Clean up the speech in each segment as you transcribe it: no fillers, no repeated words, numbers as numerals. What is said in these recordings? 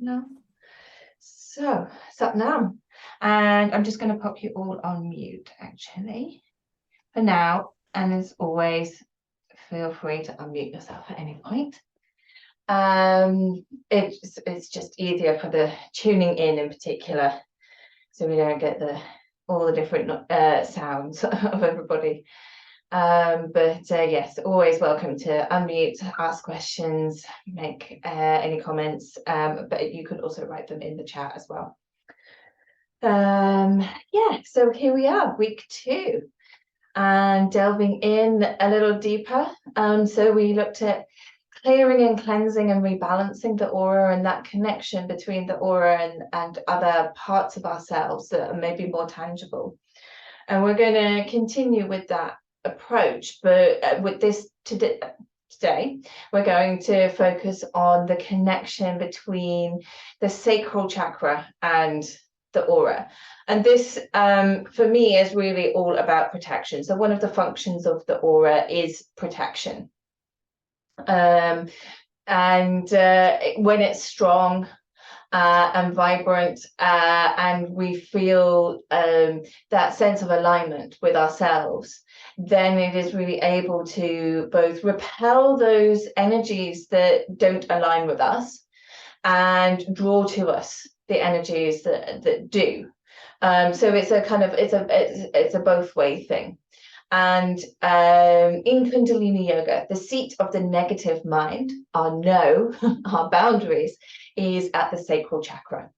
No. So, Satnam, and I'm just going to pop you all on mute actually for now. And as always, feel free to unmute yourself at any point. It's just easier for the tuning in particular, so we don't get all the different sounds of everybody. But yes, always welcome to unmute, ask questions, make any comments, but you could also write them in the chat as well. Yeah, so here we are, week 2, and delving in a little deeper. So we looked at clearing and cleansing and rebalancing the aura, and that connection between the aura and other parts of ourselves that are maybe more tangible. And we're going to continue with that approach, but with this today, we're going to focus on the connection between the sacral chakra and the aura. And this, for me, is really all about protection. So one of the functions of the aura is protection. And when it's strong and vibrant, and we feel that sense of alignment with ourselves, then it is really able to both repel those energies that don't align with us and draw to us the energies that do. So it's a kind of it's a both way thing. And in Kundalini Yoga, the seat of the negative mind, our no, our boundaries, is at the sacral chakra.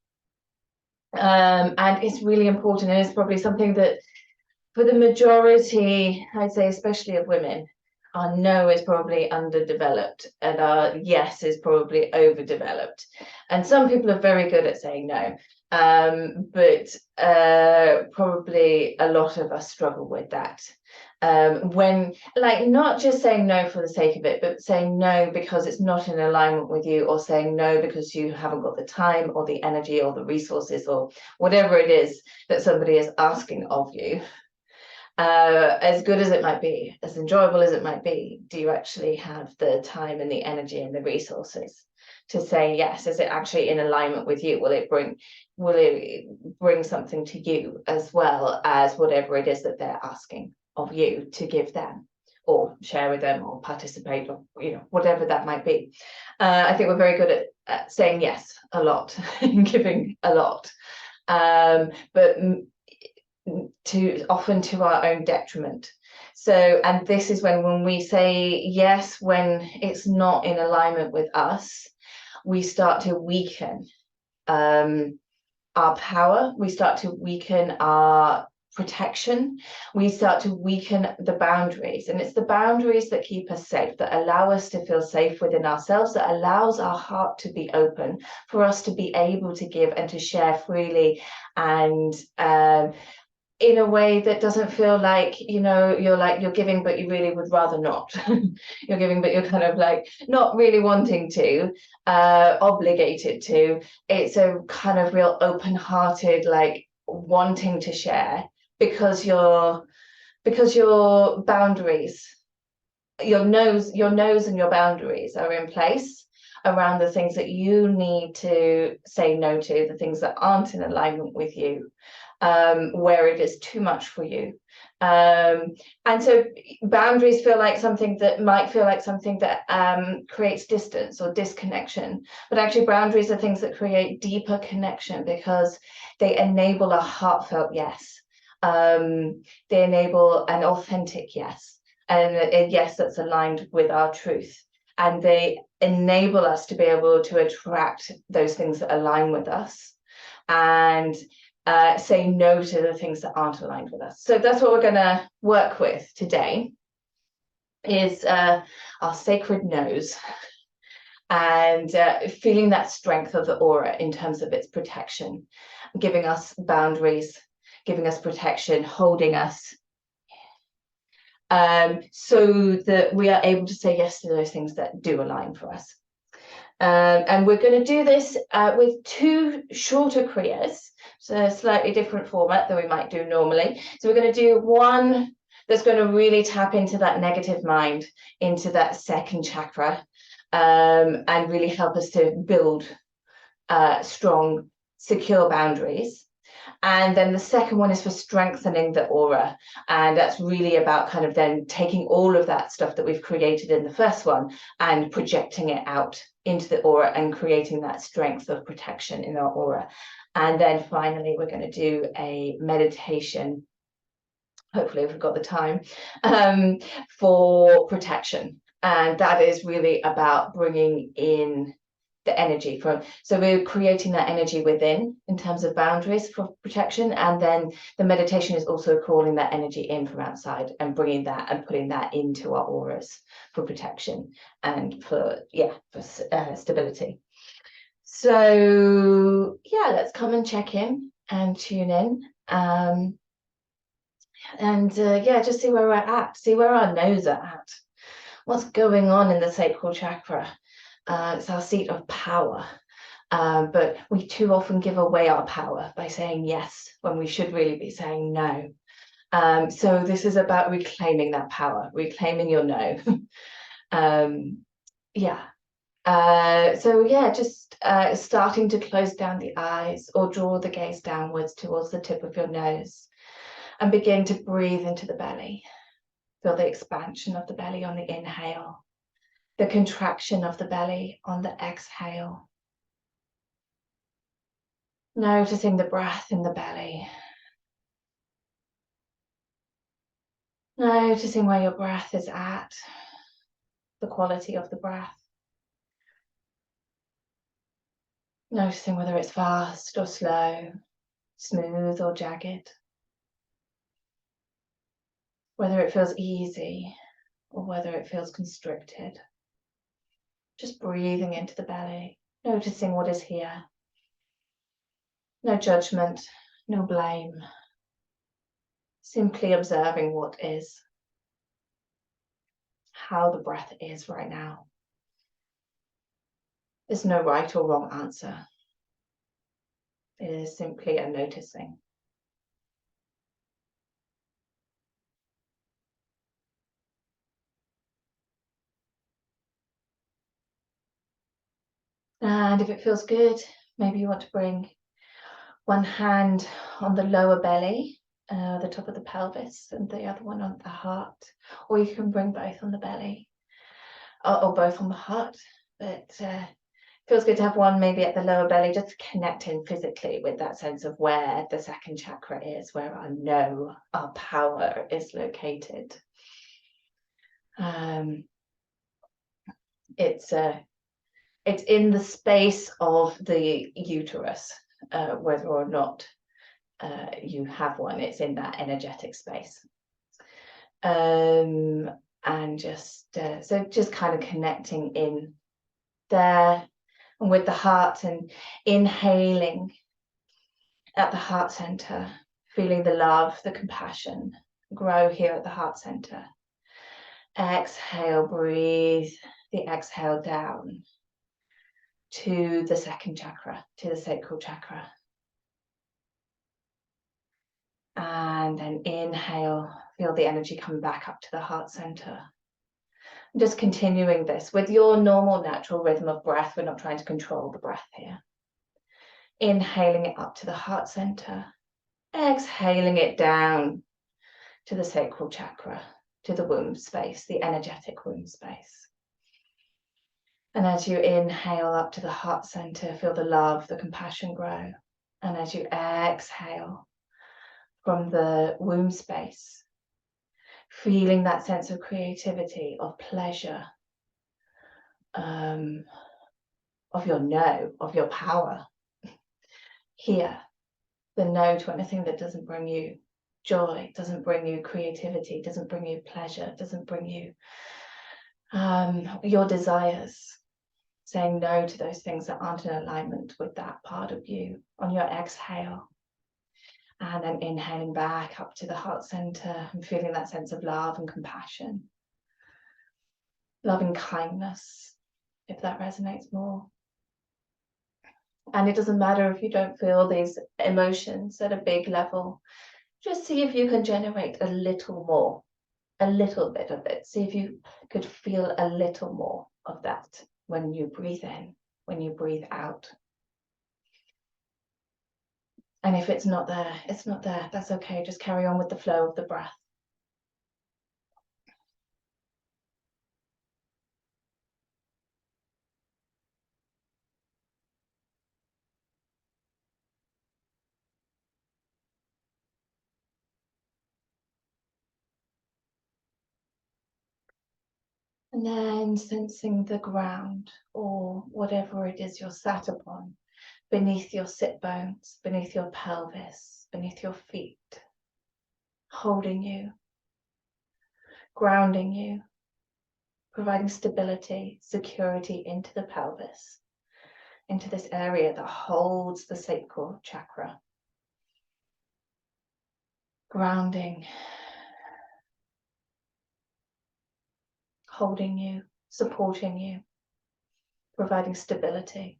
And it's really important, and it's probably something that for the majority, I'd say especially of women, our no is probably underdeveloped and our yes is probably overdeveloped. And some people are very good at saying no, but probably a lot of us struggle with that. When, like, not just saying no for the sake of it, but saying no because it's not in alignment with you, or saying no because you haven't got the time or the energy or the resources or whatever it is that somebody is asking of you. As good as it might be, as enjoyable as it might be, do you actually have the time and the energy and the resources to say yes? Is it actually in alignment with you? Will it bring something to you as well as whatever it is that they're asking of you to give them, or share with them, or participate, or whatever that might be? I think we're very good at saying yes a lot and giving a lot, but often to our own detriment. So, and this is when we say yes, when it's not in alignment with us, we start to weaken our power, we start to weaken our protection, we start to weaken the boundaries. And it's the boundaries that keep us safe, that allow us to feel safe within ourselves, that allows our heart to be open for us to be able to give and to share freely, and in a way that doesn't feel like, you're giving, but you really would rather not. You're giving, but you're kind of like not really wanting to, obligated to. It's a kind of real open-hearted, like wanting to share, because your boundaries, your nose and your boundaries are in place around the things that you need to say no to, the things that aren't in alignment with you, where it is too much for you. And so boundaries might feel like something that creates distance or disconnection, but actually boundaries are things that create deeper connection, because they enable a heartfelt yes. They enable an authentic yes, and a yes that's aligned with our truth. And they enable us to be able to attract those things that align with us, and say no to the things that aren't aligned with us. So that's what we're going to work with today, is our sacred nose, and feeling that strength of the aura in terms of its protection, giving us boundaries, giving us protection, holding us, so that we are able to say yes to those things that do align for us. And we're going to do this with 2 shorter kriyas, so a slightly different format than we might do normally. So we're going to do one that's going to really tap into that negative mind, into that second chakra, and really help us to build strong, secure boundaries. And then the second one is for strengthening the aura. And that's really about kind of then taking all of that stuff that we've created in the first one and projecting it out into the aura and creating that strength of protection in our aura. And then finally, we're going to do a meditation, hopefully we've got the time, for protection. And that is really about bringing in the energy from, so we're creating that energy within in terms of boundaries for protection, and then the meditation is also calling that energy in from outside and bringing that and putting that into our auras for protection and for stability. So yeah, let's come and check in and tune in, just see where we're at, see where our nodes are at, what's going on in the sacral chakra. It's our seat of power, but we too often give away our power by saying yes when we should really be saying no. So this is about reclaiming that power, reclaiming your no. Just starting to close down the eyes or draw the gaze downwards towards the tip of your nose and begin to breathe into the belly. Feel the expansion of the belly on the inhale, the contraction of the belly on the exhale. Noticing the breath in the belly. Noticing where your breath is at, the quality of the breath. Noticing whether it's fast or slow, smooth or jagged. Whether it feels easy or whether it feels constricted. Just breathing into the belly, noticing what is here. No judgment, no blame. Simply observing what is, how the breath is right now. There's no right or wrong answer. It is simply a noticing. And if it feels good, maybe you want to bring one hand on the lower belly, the top of the pelvis, and the other one on the heart. Or you can bring both on the belly, or both on the heart. But it feels good to have one maybe at the lower belly, just to connect in physically with that sense of where the second chakra is, where I know our power is located. It's in the space of the uterus, whether or not you have one. It's in that energetic space. And just kind of connecting in there and with the heart, and inhaling at the heart center, feeling the love, the compassion grow here at the heart center. Exhale, breathe the exhale down to the second chakra, to the sacral chakra. And then inhale, feel the energy come back up to the heart center. Just continuing this with your normal natural rhythm of breath. We're not trying to control the breath here. Inhaling it up to the heart center, exhaling it down to the sacral chakra, to the womb space, the energetic womb space. And as you inhale up to the heart center, feel the love, the compassion grow. And as you exhale from the womb space, feeling that sense of creativity, of pleasure, of your no, of your power. Here, the no to anything that doesn't bring you joy, doesn't bring you creativity, doesn't bring you pleasure, doesn't bring you your desires. Saying no to those things that aren't in alignment with that part of you on your exhale. And then inhaling back up to the heart center and feeling that sense of love and compassion. Loving kindness, if that resonates more. And it doesn't matter if you don't feel these emotions at a big level. Just see if you can generate a little more, a little bit of it. See if you could feel a little more of that when you breathe in, when you breathe out. And if it's not there, it's not there. That's okay. Just carry on with the flow of the breath. And then sensing the ground or whatever it is you're sat upon, beneath your sit bones, beneath your pelvis, beneath your feet, holding you, grounding you, providing stability, security into the pelvis, into this area that holds the sacral chakra. Grounding, holding you, supporting you, providing stability.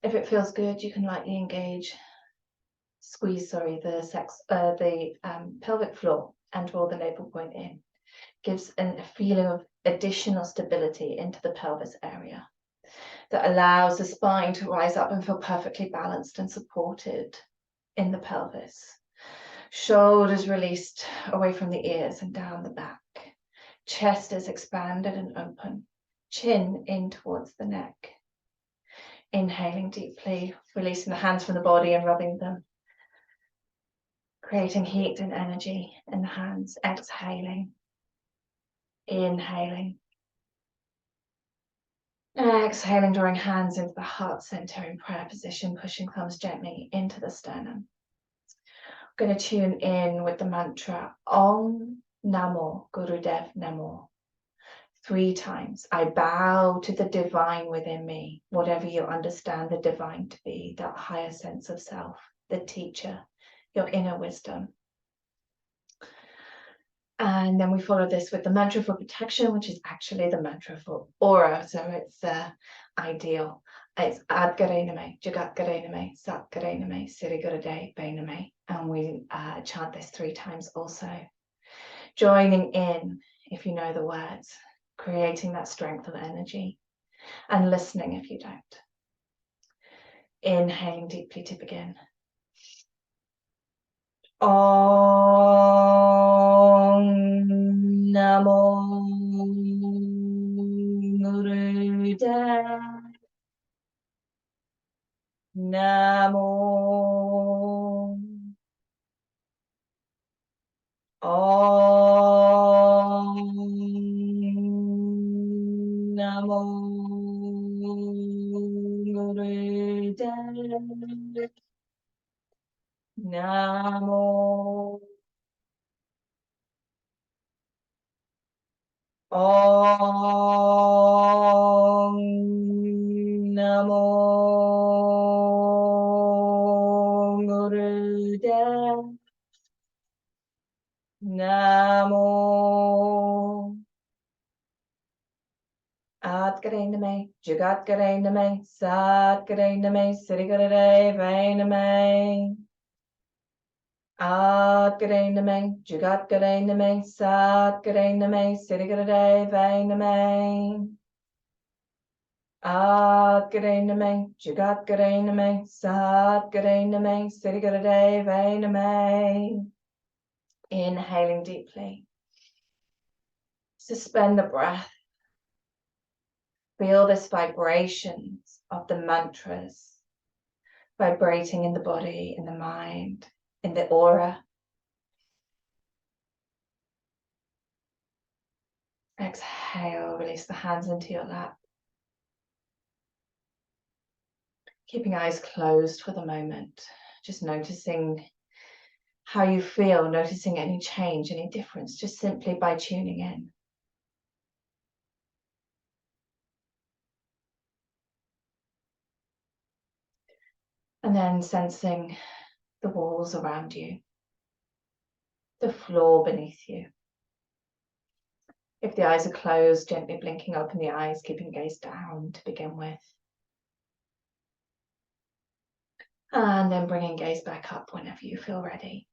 If it feels good, you can lightly squeeze the pelvic floor and draw the navel point in. Gives a feeling of additional stability into the pelvis area that allows the spine to rise up and feel perfectly balanced and supported in the pelvis. Shoulders released away from the ears and down the back. Chest is expanded and open. Chin in towards the neck. Inhaling deeply, releasing the hands from the body and rubbing them. Creating heat and energy in the hands. Exhaling. Inhaling. Exhaling, drawing hands into the heart center in prayer position, pushing thumbs gently into the sternum. I'm going to tune in with the mantra Om Namo Gurudev Namo. 3 times. I bow to the divine within me, whatever you understand the divine to be, that higher sense of self, the teacher, your inner wisdom. And then we follow this with the mantra for protection, which is actually the mantra for aura. So it's ideal. It's Adgarename, Jagatgarename, Satgarename, Sirigurade, Bainame. And we chant this 3 times also. Joining in, if you know the words, creating that strength of energy, and listening if you don't. Inhaling deeply to begin. Om Namo Gurudev Namo Om Namo Gurudev Namo Om Namo Gurudev Namo Adgarename, Jagatgarename, Satgarename, Sirigurade Adgarename, Jagatgarename, Satgarename, Sirigurade Adgarename, Jagatgarename, Satgarename, Sirigurade Inhaling deeply. Suspend the breath. Feel this vibrations of the mantras vibrating in the body, in the mind, in the aura. Exhale, release the hands into your lap. Keeping eyes closed for the moment, just noticing how you feel, noticing any change, any difference, just simply by tuning in. And then sensing the walls around you, the floor beneath you. If the eyes are closed, gently blinking open the eyes, keeping gaze down to begin with. And then bringing gaze back up whenever you feel ready.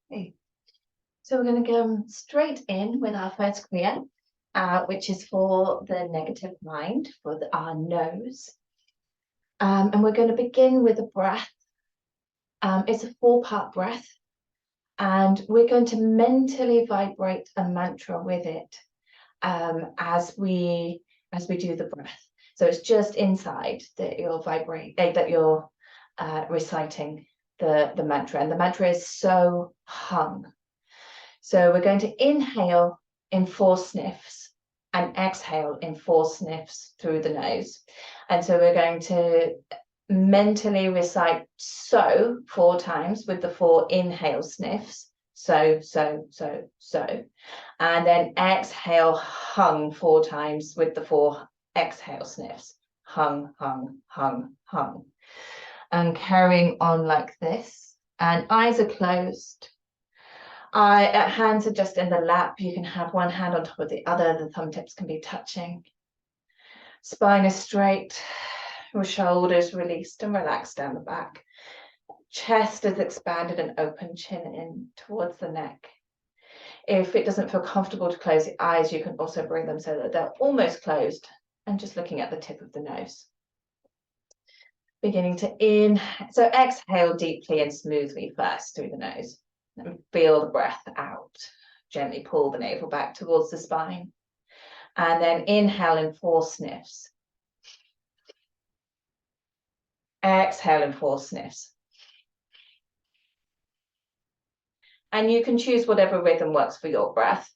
Okay. So we're going to go straight in with our first kriya. which is for the negative mind, for our nose. And we're going to begin with a breath. It's a 4-part breath, and we're going to mentally vibrate a mantra with it as we do the breath. So it's just inside that you're reciting the mantra, and the mantra is so hung. So we're going to inhale in 4 sniffs and exhale in 4 sniffs through the nose. And so we're going to mentally recite so 4 times with the 4 inhale sniffs. So, so, so, so. And then exhale hung 4 times with the 4 exhale sniffs. Hung, hung, hung, hung. And carrying on like this. And eyes are closed. Hands are just in the lap. You can have one hand on top of the other. The thumb tips can be touching. Spine is straight. Your shoulders released and relaxed down the back. Chest is expanded and open, chin in towards the neck. If it doesn't feel comfortable to close the eyes, you can also bring them so that they're almost closed and just looking at the tip of the nose. Beginning to inhale. So exhale deeply and smoothly first through the nose. And feel the breath out. Gently pull the navel back towards the spine. And then inhale in 4 sniffs. Exhale in 4 sniffs. And you can choose whatever rhythm works for your breath.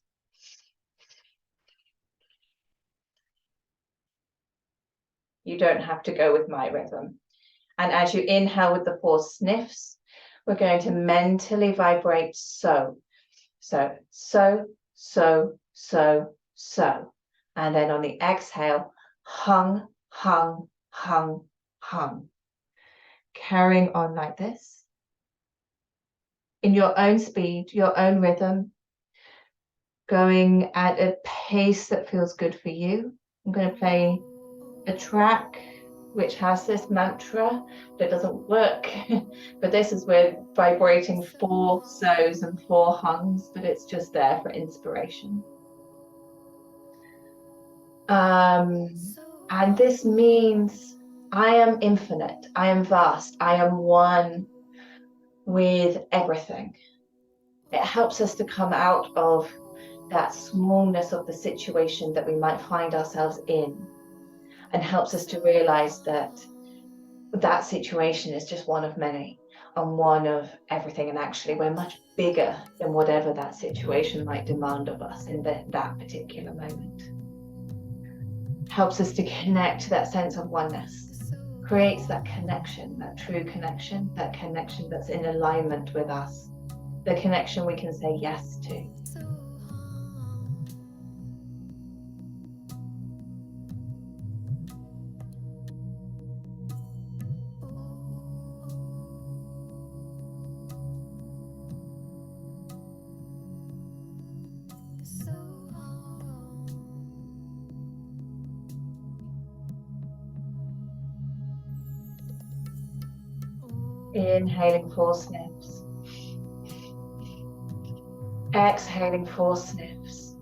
You don't have to go with my rhythm. And as you inhale with the 4 sniffs, we're going to mentally vibrate so. So, so, so, so, so. And then on the exhale, hung, hung, hung, hung. Carrying on like this. In your own speed, your own rhythm. Going at a pace that feels good for you. I'm going to play a track which has this mantra that doesn't work, but this is with vibrating 4 so's and 4 hungs, but it's just there for inspiration. And this means I am infinite, I am vast, I am one with everything. It helps us to come out of that smallness of the situation that we might find ourselves in, and helps us to realize that that situation is just one of many and one of everything, and actually we're much bigger than whatever that situation might demand of us in that particular moment. Helps us to connect to that sense of oneness, creates that connection, that true connection, that connection that's in alignment with us, the connection we can say yes to. Inhaling 4 sniffs. Exhaling 4 sniffs.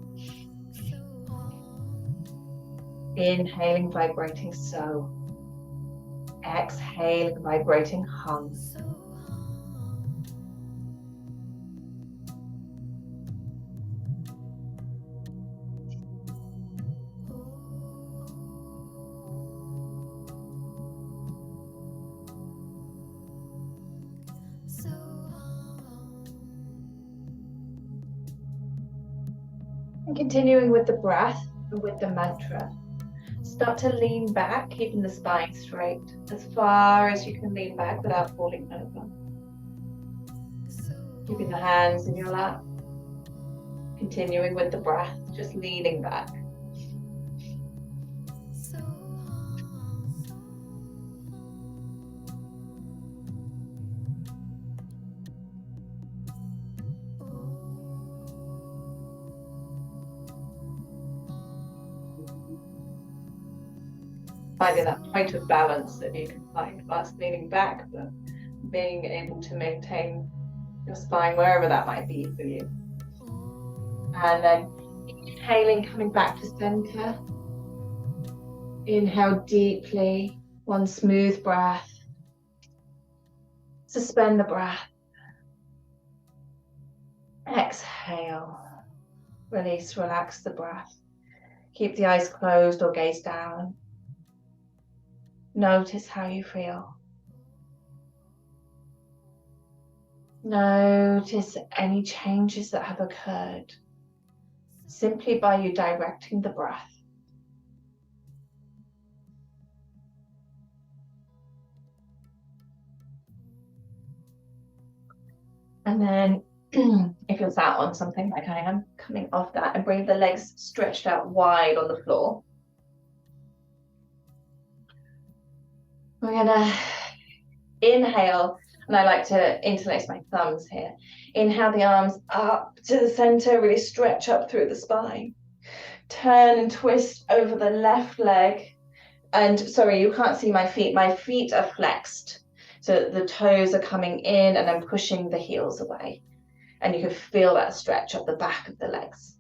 Inhaling, vibrating so. Exhaling, vibrating hum. And continuing with the breath and with the mantra, start to lean back, keeping the spine straight as far as you can lean back without falling over. Keeping the hands in your lap, continuing with the breath, just leaning back. Finding that point of balance that you can find whilst leaning back, but being able to maintain your spine wherever that might be for you. And then Inhaling, coming back to center. Inhale deeply, one smooth breath. Suspend the breath. Exhale. Release, relax the breath. Keep the eyes closed or gaze down. Notice how you feel. Notice any changes that have occurred simply by you directing the breath. And then if you're sat on something like I am, coming off that and bring the legs stretched out wide on the floor. We're gonna inhale, and I like to interlace my thumbs here. Inhale the arms up to the center, really stretch up through the spine. Turn and twist over the left leg. And sorry, you can't see my feet. My feet are flexed. So the toes are coming in and I'm pushing the heels away. And you can feel that stretch up the back of the legs.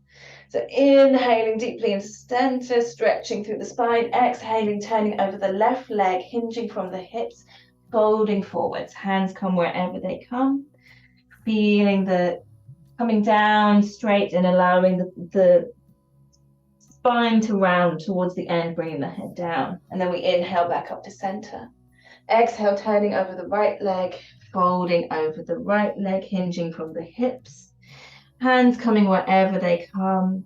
So inhaling deeply into center, stretching through the spine. Exhaling, turning over the left leg, hinging from the hips, folding forwards. Hands come wherever they come. Feeling the coming down straight and allowing the spine to round towards the end, bringing the head down. And then we inhale back up to center. Exhale, turning over the right leg, folding over the right leg, hinging from the hips. Hands coming wherever they come.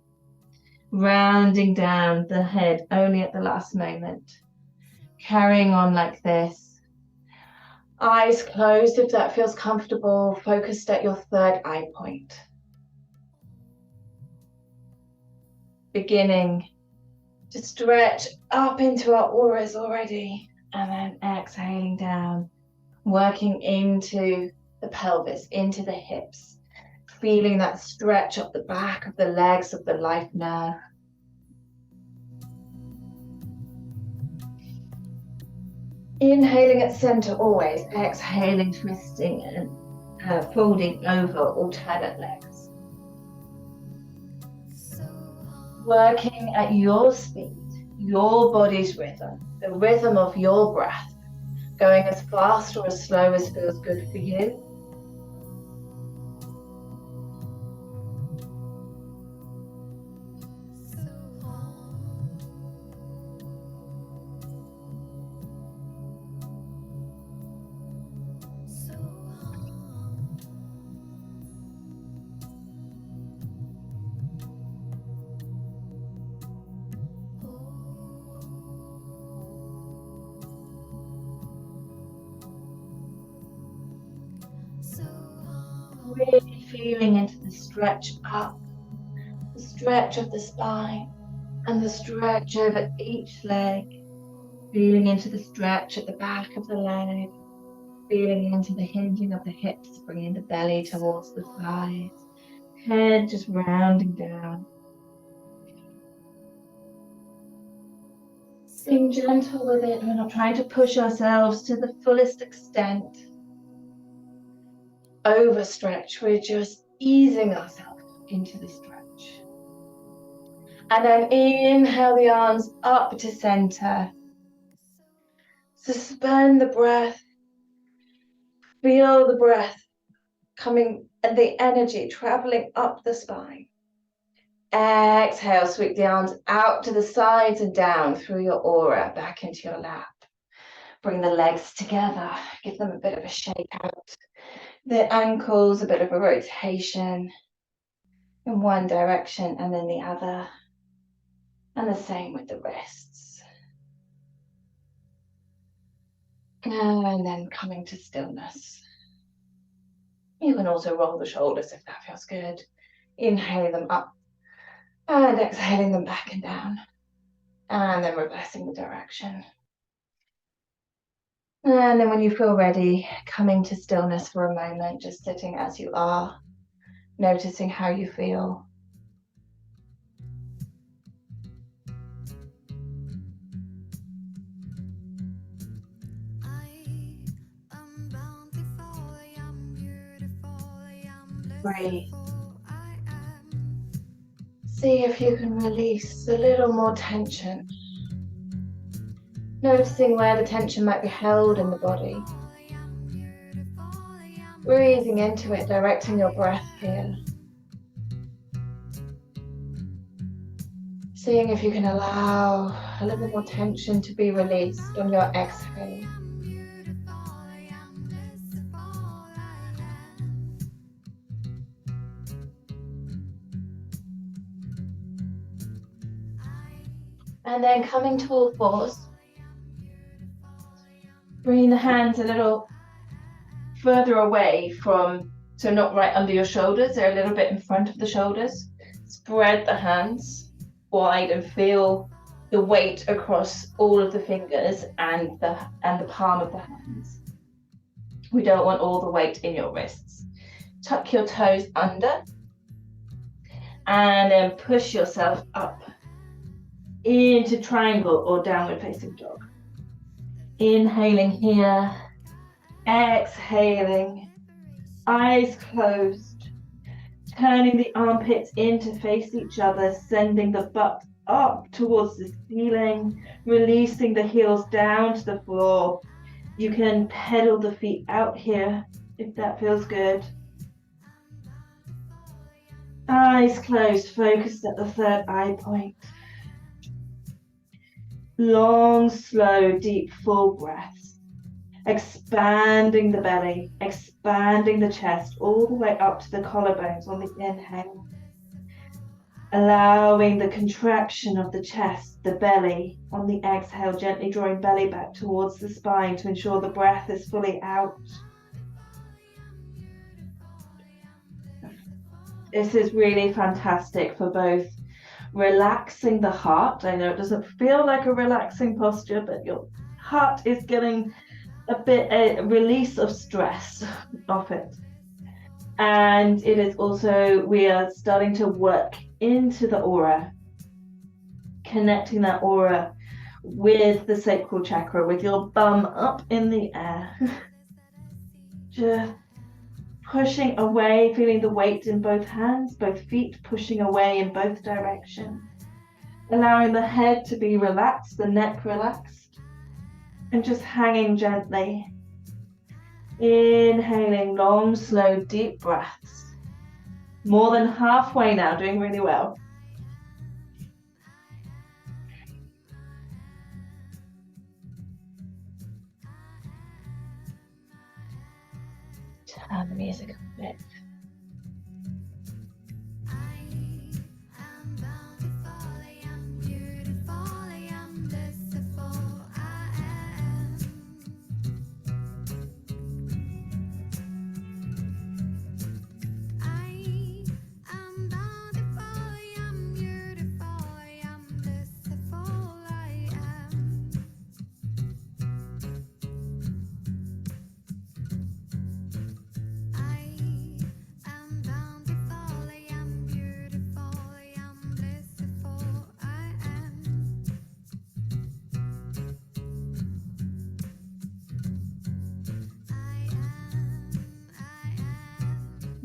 Rounding down the head only at the last moment. Carrying on like this. Eyes closed if that feels comfortable. Focused at your third eye point. Beginning to stretch up into our auras already. And then exhaling down. Working into the pelvis, into the hips. Feeling that stretch up the back of the legs of the life nerve. Inhaling at center always, exhaling, twisting and folding over alternate legs. Working at your speed, your body's rhythm, the rhythm of your breath, going as fast or as slow as feels good for you. Really feeling into the stretch up, the stretch of the spine, and the stretch over each leg. Feeling into the stretch at the back of the leg, feeling into the hinging of the hips, bringing the belly towards the thighs, head just rounding down. Being gentle with it, we're not trying to push ourselves to the fullest extent. Overstretch, we're just easing ourselves into the stretch. And then inhale the arms up to center. Suspend the breath. Feel the breath coming and the energy traveling up the spine. Exhale, sweep the arms out to the sides and down through your aura, back into your lap. Bring the legs together, give them a bit of a shake out. The ankles, a bit of a rotation in one direction and then the other. And the same with the wrists. And then coming to stillness. You can also roll the shoulders if that feels good. Inhaling them up and exhaling them back and down. And then reversing the direction. And then when you feel ready, coming to stillness for a moment, just sitting as you are, noticing how you feel. Breathe. see if you can release a little more tension. Noticing where the tension might be held in the body. Breathing into it, directing your breath here. Seeing if you can allow a little more tension to be released on your exhale. And then coming to all fours. Bringing the hands a little further away from, so not right under your shoulders, they're a little bit in front of the shoulders. Spread the hands wide and feel the weight across all of the fingers and the palm of the hands. We don't want all the weight in your wrists. Tuck your toes under and then push yourself up into triangle or downward facing dog. Inhaling here, exhaling, eyes closed, turning the armpits in to face each other, sending the butt up towards the ceiling, releasing the heels down to the floor. You can pedal the feet out here if that feels good. Eyes closed, focused at the third eye point. Long, slow, deep, full breaths. Expanding the belly, expanding the chest all the way up to the collarbones on the inhale. Allowing the contraction of the chest, the belly on the exhale, gently drawing belly back towards the spine to ensure the breath is fully out. This is really fantastic for both relaxing the heart. I know it doesn't feel like a relaxing posture, but your heart is getting a release of stress off it. And it is also, we are starting to work into the aura, connecting that aura with the sacral chakra, with your bum up in the air. Just pushing away, feeling the weight in both hands, both feet pushing away in both directions. Allowing the head to be relaxed, the neck relaxed, and just hanging gently. Inhaling long, slow, deep breaths. More than halfway now, doing really well. Turn the music a bit.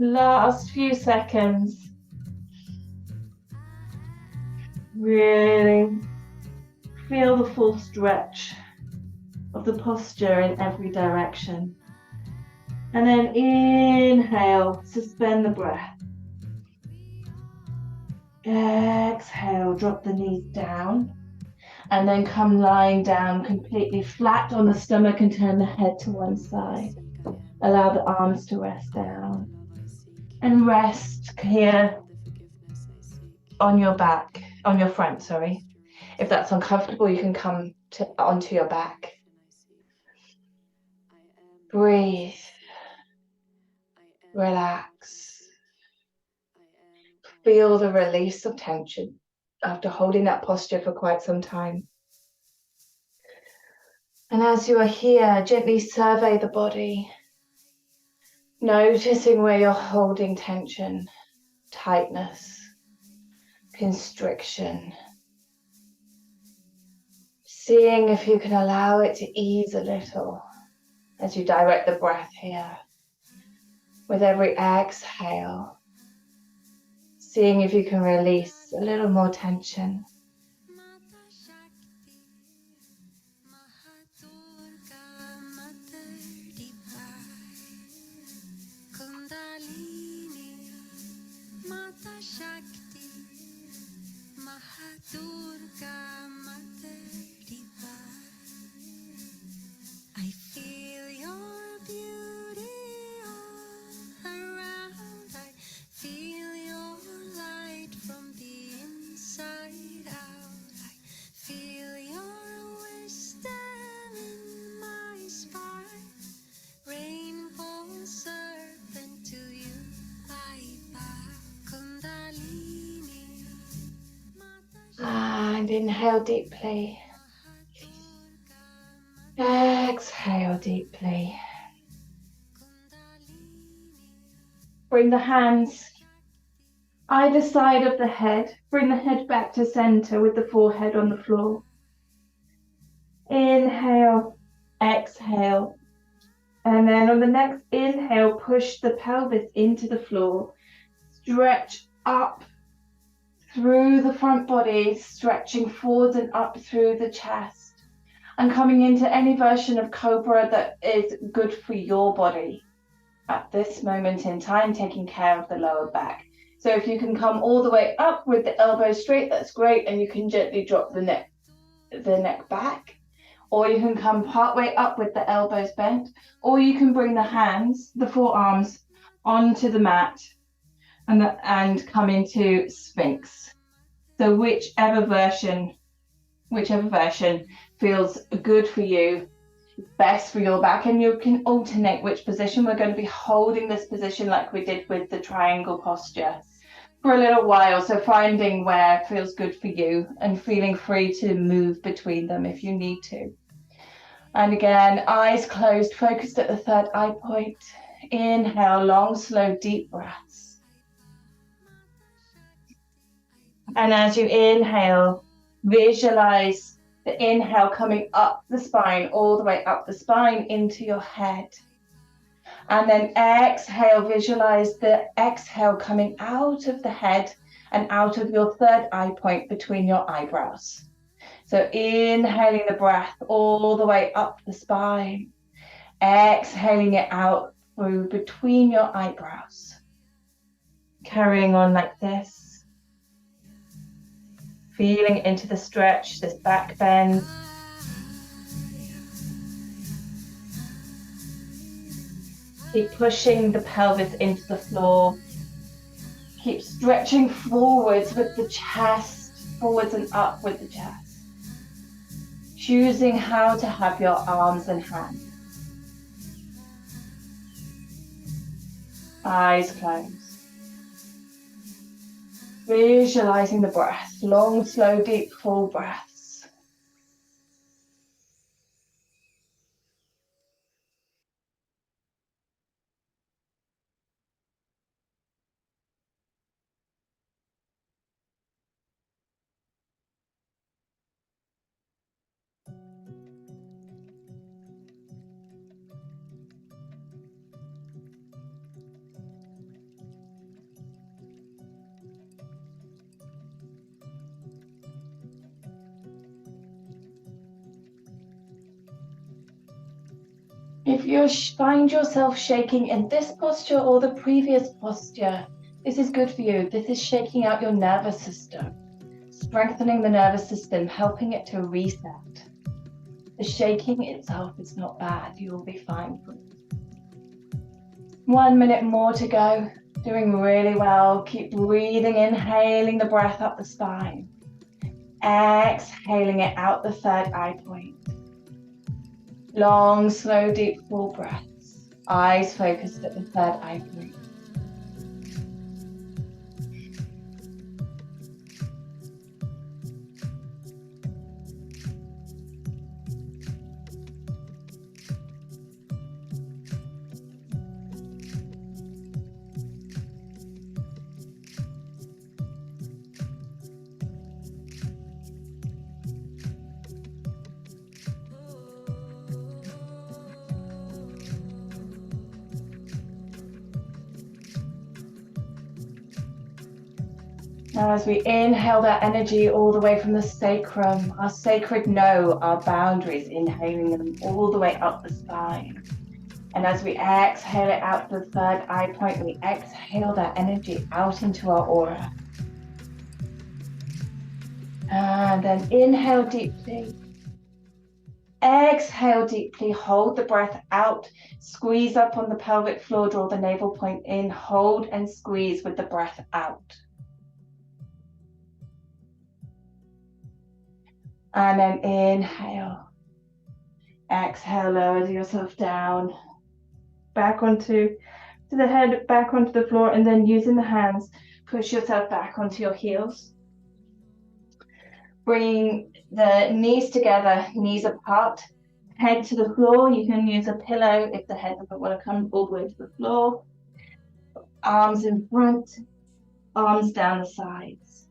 Last few seconds. Really feel the full stretch of the posture in every direction. And then inhale, suspend the breath. Exhale, drop the knees down. And then come lying down completely flat on the stomach and turn the head to one side. Allow the arms to rest down. And rest here on your back, on your front, sorry. If that's uncomfortable, you can come onto your back. Breathe. Relax. Feel the release of tension after holding that posture for quite some time. And as you are here, gently survey the body, noticing where you're holding tension, tightness, constriction. Seeing if you can allow it to ease a little as you direct the breath here. With every exhale, seeing if you can release release a little more tension. I feel your beauty all around. I feel your light from the inside out. I feel your wisdom in my spine. Rainbow serpent to you I bow. Kundalini. And inhale deeply. Exhale deeply. Bring the hands either side of the head. Bring the head back to center with the forehead on the floor. Inhale, exhale. And then on the next inhale, push the pelvis into the floor. Stretch up through the front body, stretching forwards and up through the chest. And coming into any version of Cobra that is good for your body at this moment in time, taking care of the lower back. So if you can come all the way up with the elbows straight, that's great, and you can gently drop the neck back. Or you can come partway up with the elbows bent, or you can bring the hands, the forearms, onto the mat and come into Sphinx. So whichever version feels good for you, best for your back, and you can alternate which position. We're going to be holding this position like we did with the triangle posture for a little while, so finding where feels good for you and feeling free to move between them if you need to. And again, eyes closed, focused at the third eye point. Inhale, long, slow, deep breaths. And as you inhale, visualize the inhale coming up the spine, all the way up the spine into your head. And then exhale, visualize the exhale coming out of the head and out of your third eye point between your eyebrows. So inhaling the breath all the way up the spine, exhaling it out through between your eyebrows. Carrying on like this. Feeling into the stretch, this back bend. Keep pushing the pelvis into the floor. Keep stretching forwards with the chest, forwards and up with the chest. Choosing how to have your arms and hands. Eyes closed. Visualizing the breath, long, slow, deep, full breaths. If you find yourself shaking in this posture or the previous posture, this is good for you. This is shaking out your nervous system, strengthening the nervous system, helping it to reset. The shaking itself is not bad. You will be fine. 1 minute more to go. Doing really well. Keep breathing, inhaling the breath up the spine. Exhaling it out the third eye point. Long, slow, deep, full breaths. Eyes focused at the third eye point. Now, as we inhale that energy all the way from the sacrum, our sacred know, our boundaries, inhaling them all the way up the spine. And as we exhale it out to the third eye point, we exhale that energy out into our aura. And then inhale deeply. Exhale deeply, hold the breath out, squeeze up on the pelvic floor, draw the navel point in, hold and squeeze with the breath out. And then inhale. Exhale, lower yourself down, back onto the head, back onto the floor, and then using the hands, push yourself back onto your heels. Bringing the knees together, knees apart, head to the floor. You can use a pillow if the head doesn't want to come all the way to the floor. Arms in front, arms down the sides.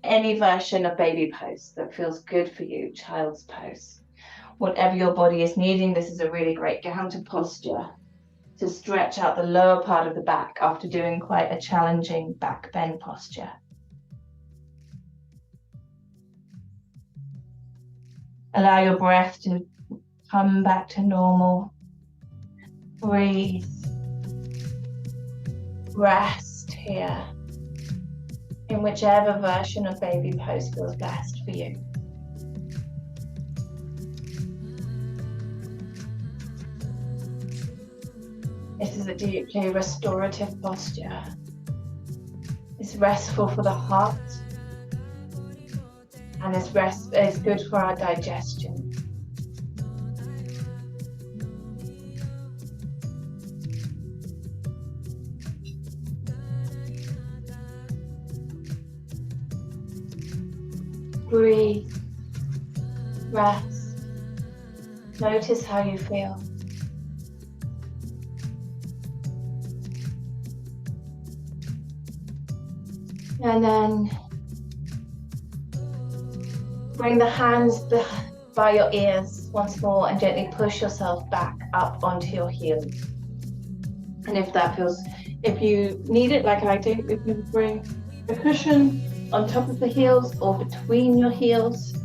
Any version of baby pose that feels good for you, child's pose. Whatever your body is needing, this is a really great counter posture to stretch out the lower part of the back after doing quite a challenging back bend posture. Allow your breath to come back to normal. Breathe. Rest here in whichever version of baby pose feels best for you. This is a deeply restorative posture. It's restful for the heart, and it's good for our digestion. Breathe, rest, notice how you feel. And then bring the hands by your ears once more and gently push yourself back up onto your heels. And if you need it like I do, you can bring the cushion on top of the heels or between your heels,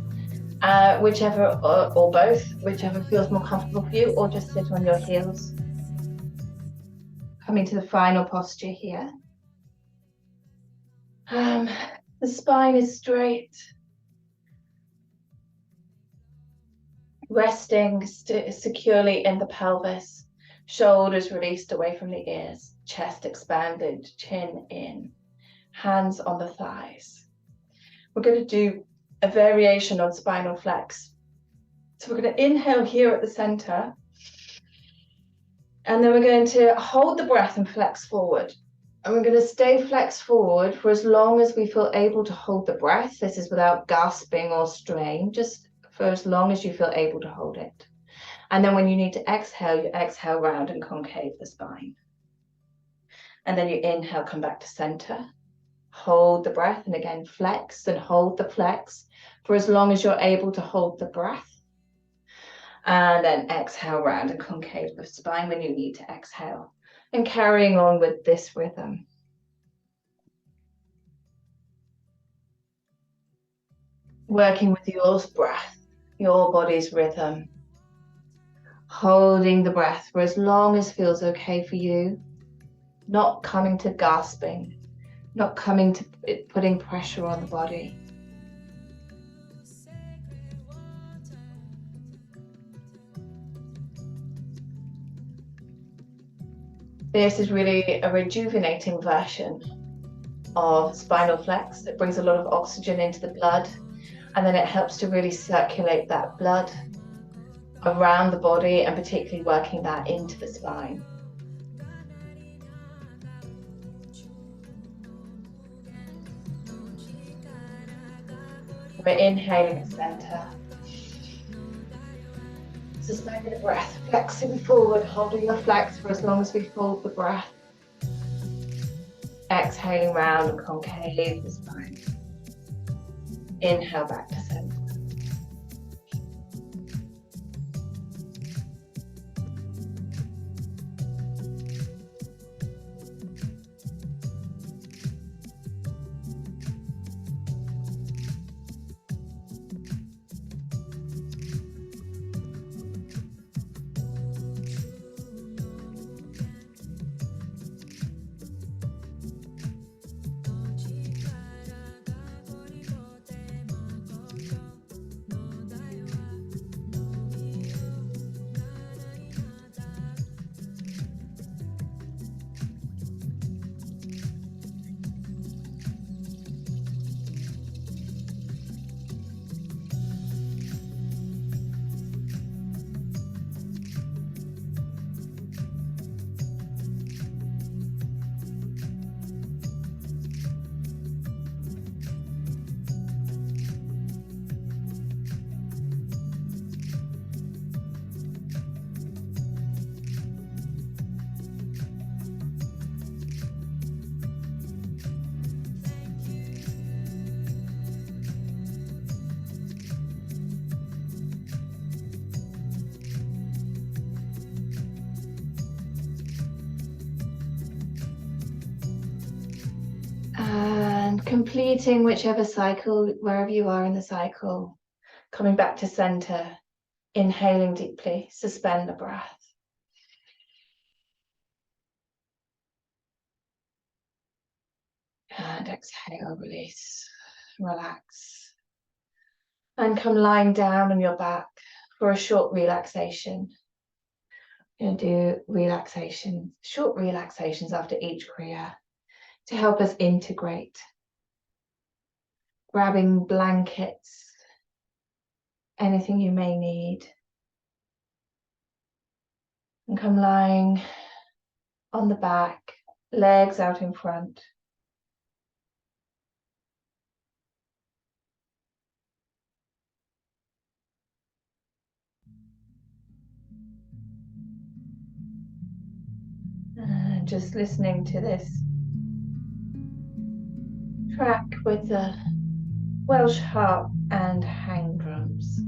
whichever, or both, whichever feels more comfortable for you, or just sit on your heels. Coming to the final posture here. The spine is straight. Resting securely in the pelvis, shoulders released away from the ears, chest expanded, chin in, hands on the thighs. We're going to do a variation on spinal flex. So we're going to inhale here at the center, and then we're going to hold the breath and flex forward. And we're going to stay flexed forward for as long as we feel able to hold the breath. This is without gasping or strain, just for as long as you feel able to hold it. And then when you need to exhale, you exhale round and concave the spine. And then you inhale, come back to center, hold the breath, and again flex and hold the flex for as long as you're able to hold the breath. And then exhale round and concave the spine when you need to exhale. And carrying on with this rhythm. Working with your breath, your body's rhythm. Holding the breath for as long as feels okay for you. Not coming to gasping, not coming to putting pressure on the body. This is really a rejuvenating version of spinal flex. It brings a lot of oxygen into the blood, and then it helps to really circulate that blood around the body, and particularly working that into the spine. We're inhaling at center. Suspending the breath, flexing forward, holding the flex for as long as we hold the breath. Exhaling round and concave the spine. Inhale back to center. And completing whichever cycle, wherever you are in the cycle, coming back to center, inhaling deeply, suspend the breath. And exhale, release, relax. And come lying down on your back for a short relaxation. You're going to do relaxation, short relaxations after each Kriya to help us integrate. Grabbing blankets, anything you may need. And come lying on the back, legs out in front. And just listening to this track with the Welsh harp and hang drums.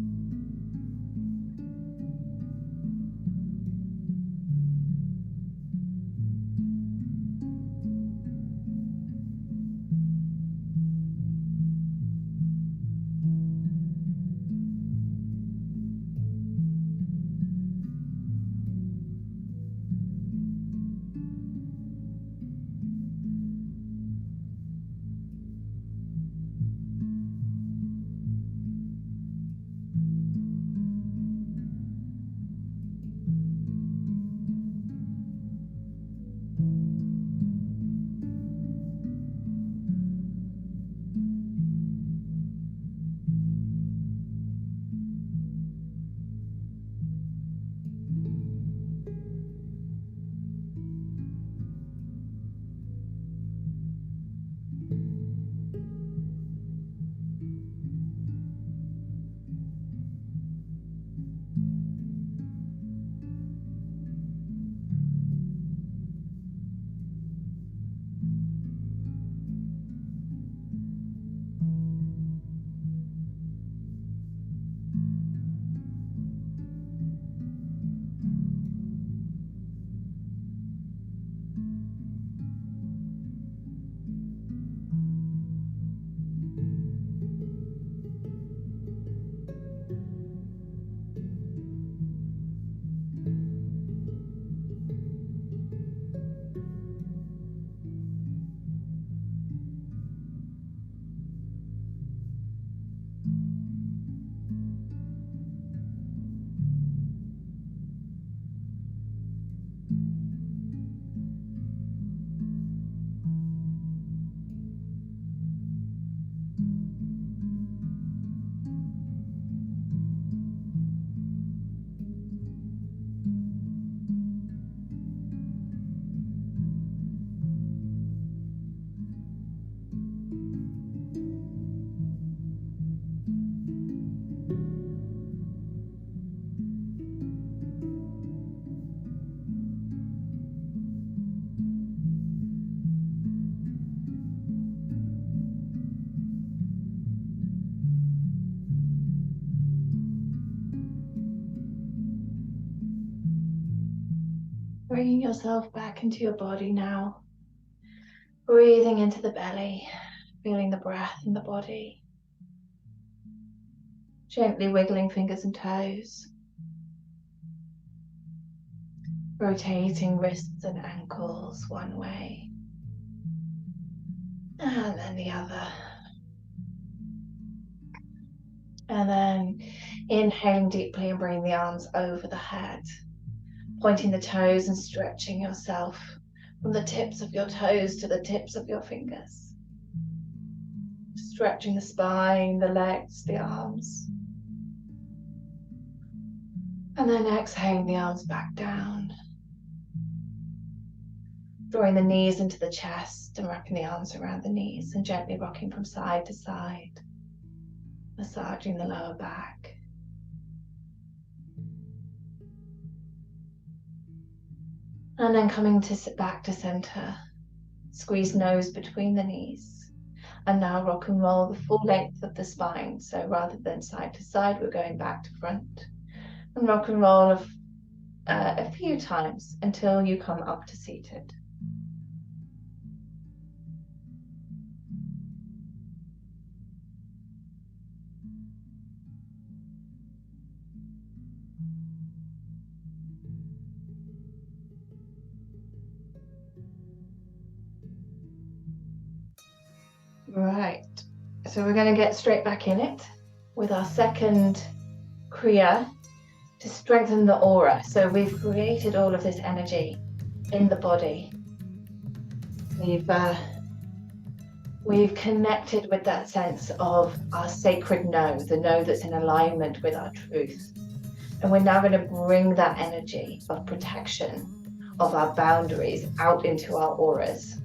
Bringing yourself back into your body now. Breathing into the belly, feeling the breath in the body. Gently wiggling fingers and toes. Rotating wrists and ankles one way. And then the other. And then inhaling deeply and bringing the arms over the head. Pointing the toes and stretching yourself from the tips of your toes to the tips of your fingers. Stretching the spine, the legs, the arms. And then exhaling the arms back down. Drawing the knees into the chest and wrapping the arms around the knees and gently rocking from side to side. Massaging the lower back. And then coming to back to center. Squeeze nose between the knees. And now rock and roll the full length of the spine. So rather than side to side, we're going back to front. And rock and roll a few times until you come up to seated. Right. So we're going to get straight back in it with our second Kriya to strengthen the aura. So we've created all of this energy in the body. We've connected with that sense of our sacred no, the no that's in alignment with our truth. And we're now going to bring that energy of protection, of our boundaries out into our auras.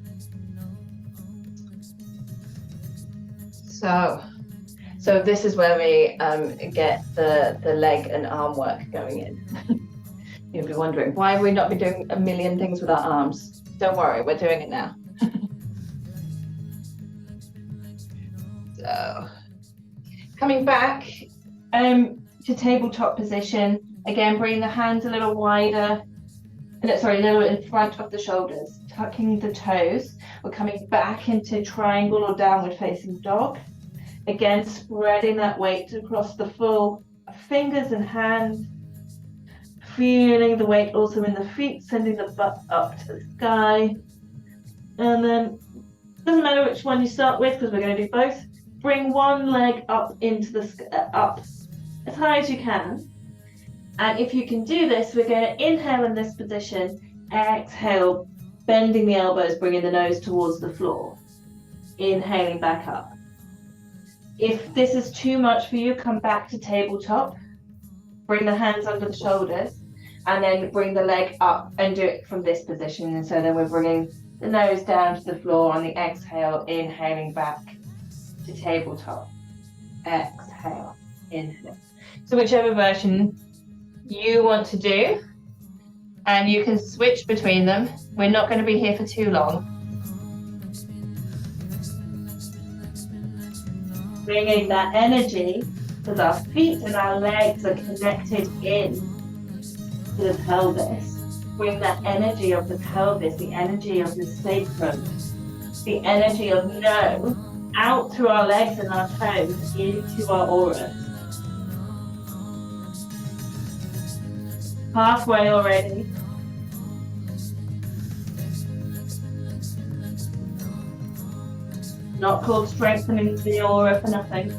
So this is where we get the leg and arm work going in. You'll be wondering, why have we not been doing a million things with our arms? Don't worry, we're doing it now. So, coming back to tabletop position, again, bring the hands a little wider, a little in front of the shoulders, tucking the toes. We're coming back into triangle or downward facing dog. Again, spreading that weight across the full fingers and hands. Feeling the weight also in the feet, sending the butt up to the sky. And then, doesn't matter which one you start with because we're going to do both. Bring one leg up into the up as high as you can. And if you can do this, we're going to inhale in this position, exhale, bending the elbows, bringing the nose towards the floor. Inhaling back up. If this is too much for you, come back to tabletop. Bring the hands under the shoulders and then bring the leg up and do it from this position. And so then we're bringing the nose down to the floor on the exhale, inhaling back to tabletop. Exhale, inhale. So whichever version you want to do, and you can switch between them. We're not going to be here for too long. Bringing that energy because our feet and our legs are connected in to the pelvis. Bring that energy of the pelvis, the energy of the sacrum, the energy of no out through our legs and our toes into our aura. Halfway already. Not called strengthening the aura for nothing.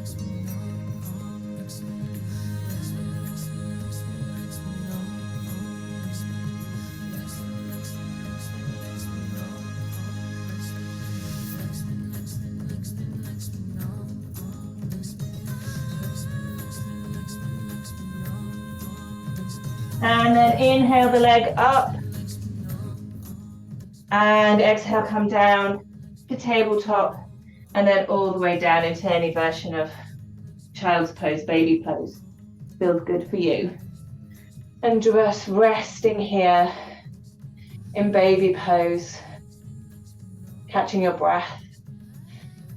And then inhale the leg up. And exhale, come down to tabletop. And then all the way down into any version of child's pose, baby pose. Feels good for you. And just resting here in baby pose. Catching your breath.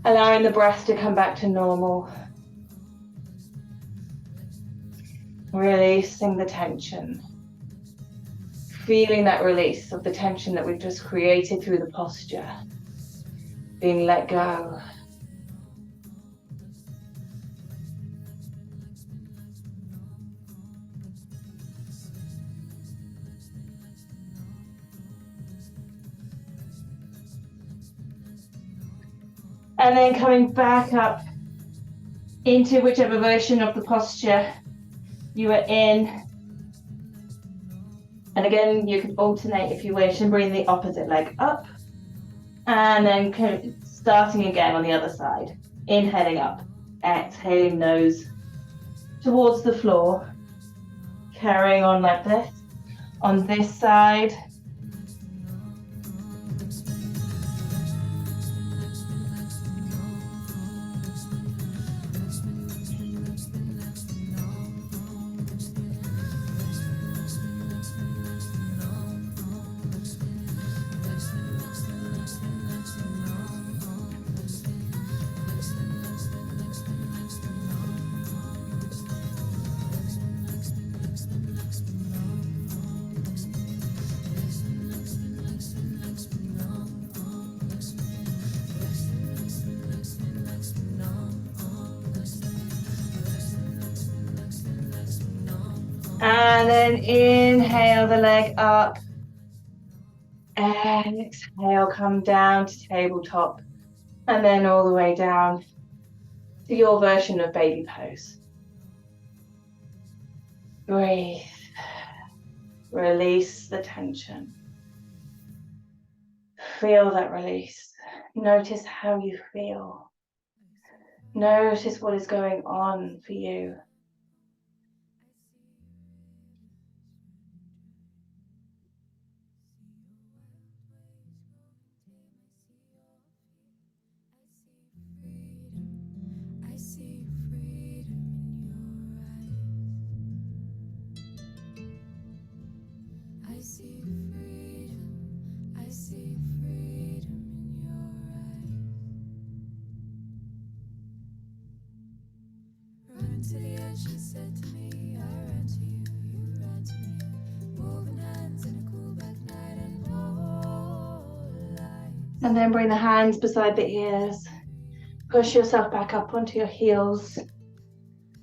Allowing the breath to come back to normal. Releasing the tension. Feeling that release of the tension that we've just created through the posture. Being let go. And then coming back up into whichever version of the posture you are in. And again, you can alternate if you wish and bring the opposite leg up. And then starting again on the other side. Inhaling up, exhaling nose towards the floor. Carrying on like this. On this side. And then inhale the leg up. And exhale, come down to tabletop. And then all the way down to your version of baby pose. Breathe. Release the tension. Feel that release. Notice how you feel. Notice what is going on for you. I see freedom in your eyes. I see freedom. I see freedom in your eyes. Running to the edge, she said to me, I ran to you, you ran to me. Moving hands in a cool black night and all lights. And then bring the hands beside the ears. Push yourself back up onto your heels.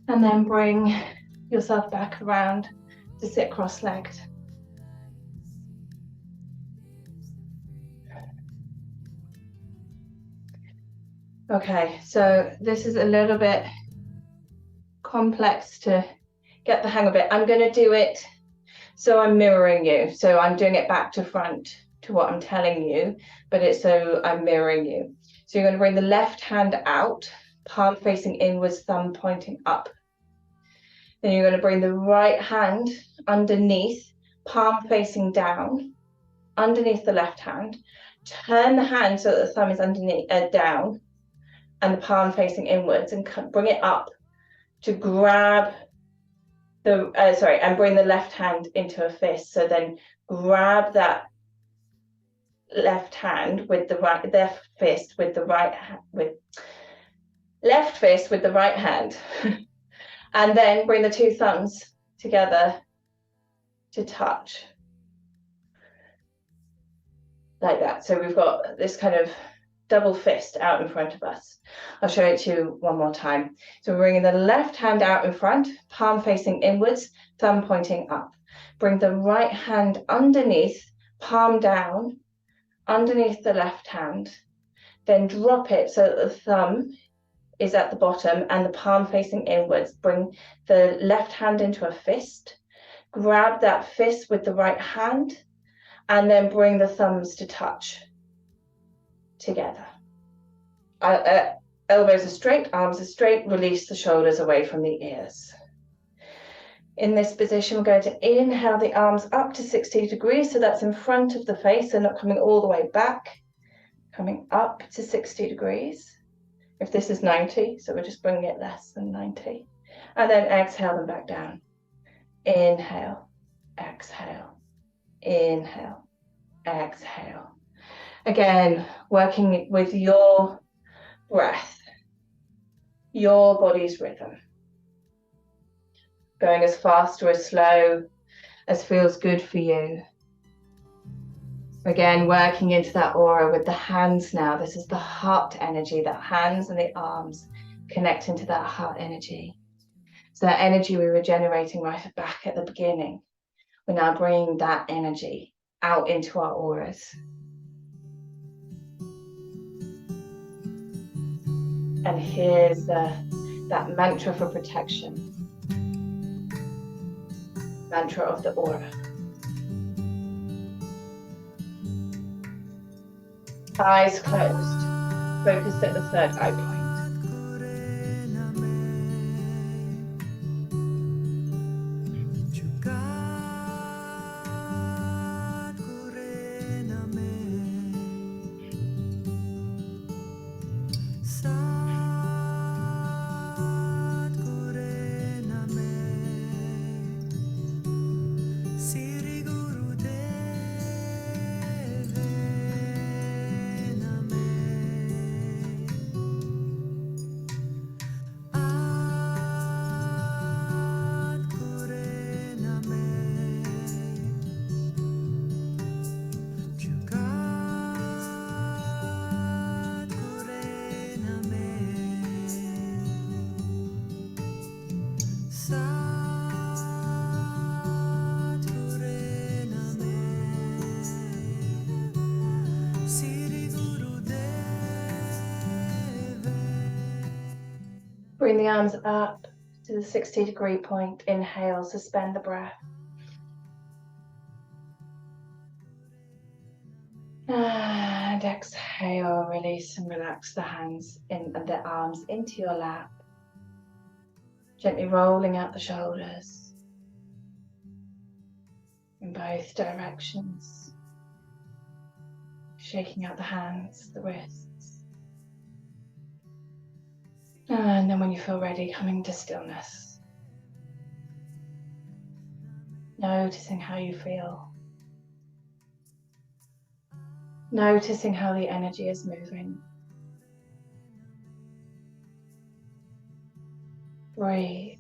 And then bring yourself back around to sit cross-legged. Okay, so this is a little bit complex to get the hang of it. I'm going to do it so I'm mirroring you. So I'm doing it back to front to what I'm telling you, but it's so I'm mirroring you. So you're going to bring the left hand out, palm facing inwards, thumb pointing up. Then you're going to bring the right hand underneath, palm facing down, underneath the left hand. Turn the hand so that the thumb is underneath, down, and the palm facing inwards, and bring it up to grab the, and bring the left hand into a fist. So then grab that left hand with the right, left fist with the right hand, and then bring the two thumbs together to touch. Like that. So we've got this kind of double fist out in front of us. I'll show it to you one more time. So we're bringing the left hand out in front, palm facing inwards, thumb pointing up. Bring the right hand underneath, palm down, underneath the left hand. Then drop it so that the thumb is at the bottom and the palm facing inwards. Bring the left hand into a fist. Grab that fist with the right hand, and then bring the thumbs to touch together. Elbows are straight, arms are straight, release the shoulders away from the ears. In this position, we're going to inhale the arms up to 60 degrees, so that's in front of the face, so not coming all the way back, coming up to 60 degrees. If this is 90, so we're just bringing it less than 90. And then exhale them back down. Inhale, exhale, inhale, exhale. Again, working with your breath, your body's rhythm. Going as fast or as slow as feels good for you. Again, working into that aura with the hands now. This is the heart energy, the hands and the arms connect into that heart energy. So that energy we were generating right back at the beginning, we're now bringing that energy out into our auras. And here's that mantra for protection. Mantra of the aura. Eyes closed. Focus at the third eye point. Bring the arms up to the 60-degree point. Inhale, suspend the breath. And exhale, release and relax the hands and the arms into your lap. Gently rolling out the shoulders in both directions. Shaking out the hands, the wrists. And then when you feel ready, coming to stillness. Noticing how you feel. Noticing how the energy is moving. Breathe.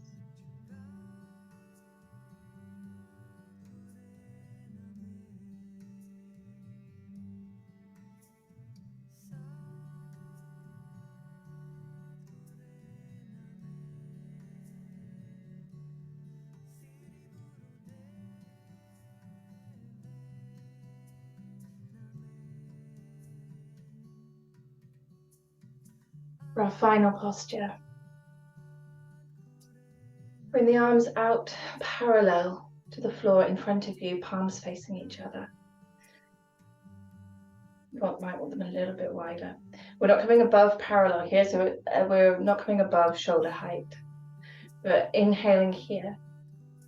For our final posture, bring the arms out parallel to the floor in front of you, palms facing each other. You might want them a little bit wider. We're not coming above parallel here, so we're not coming above shoulder height. But inhaling here,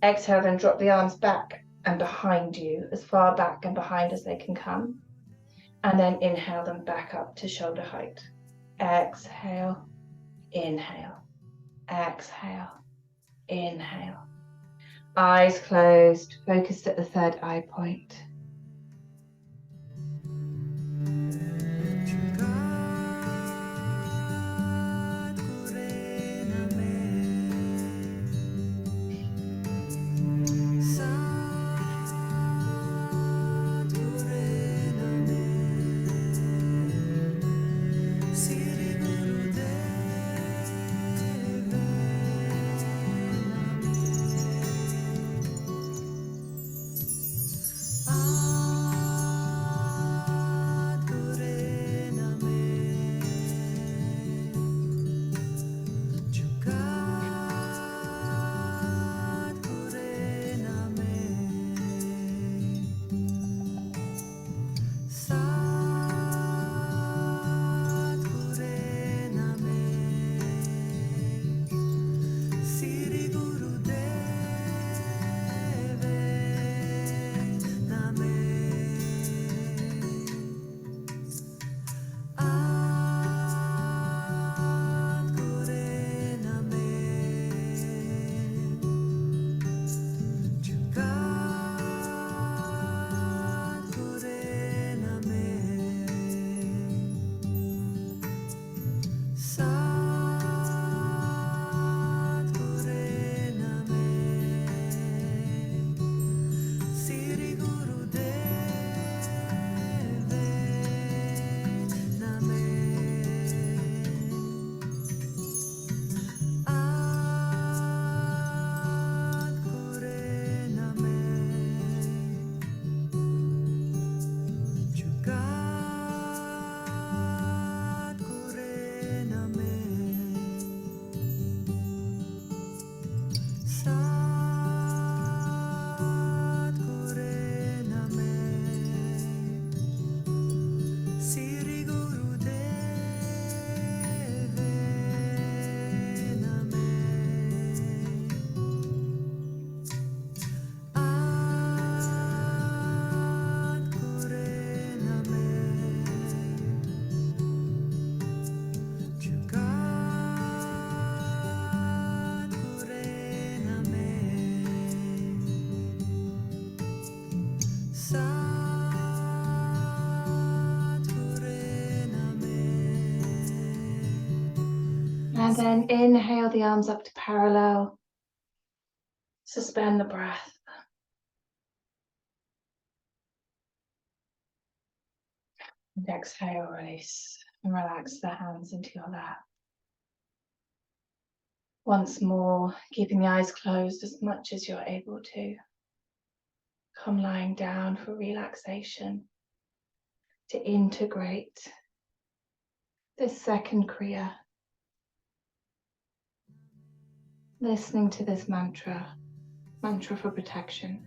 exhale, then drop the arms back and behind you, as far back and behind as they can come. And then inhale them back up to shoulder height. Exhale. Inhale, exhale, inhale. Eyes closed, focused at the third eye point. And then inhale the arms up to parallel. Suspend the breath. And exhale, release and relax the hands into your lap. Once more, keeping the eyes closed as much as you're able to. Come lying down for relaxation, to integrate this second Kriya. listening to this mantra for protection.